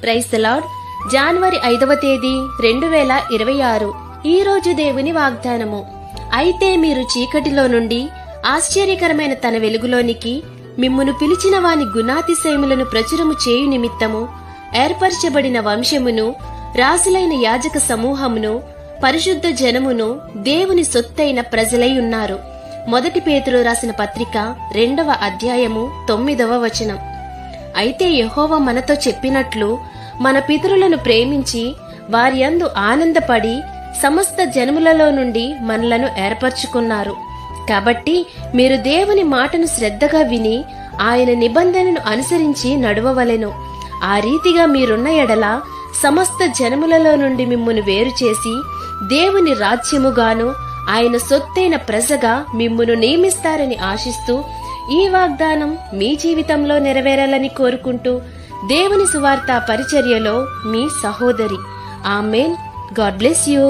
Praise the lord. జనవరి 5వ తేదీ 2026. ఈ రోజు దేవుని వాగ్దానము. అయితే మీరు చీకటిలో నుండి ఆశ్చర్యకరమైన తన వెలుగులోనికి మిమ్మును పిలిచిన వాని గుణాతిశయములను ప్రచురము చేయు నిమిత్తము ఏర్పరచబడిన వంశమును, రాసులైన యాజక సమూహమును, పరిశుద్ధ జనమును, దేవుని సొత్తైన ప్రజలై ఉన్నారు. మొదటి పేతురు రాసిన పత్రిక 2వ అధ్యాయము 9వ వచనం. అయితే యెహోవా మనతో చెప్పినట్లు మన పితరులను ప్రేమించి వారి యందు ఆనందపడి సమస్త జనములలో నుండి మనలను ఏర్పరచుకున్నారు. కాబట్టి మీరు దేవుని మాటను శ్రద్ధగా విని ఆయన నిబంధనను అనుసరించి నడువవలెను. ఆ రీతిగా మీరున్న ఎడల సమస్త జనములలో నుండి మిమ్మును వేరు చేసి దేవుని రాజ్యముగాను ఆయన సొత్తైన ప్రజగా మిమ్మును నియమిస్తారని ఆశిస్తూ ఈ వాగ్దానం మీ జీవితంలో నెరవేరాలని కోరుకుంటూ దేవుని సువార్త పరిచర్యలో మీ సహోదరి. ఆమేన్. God bless you.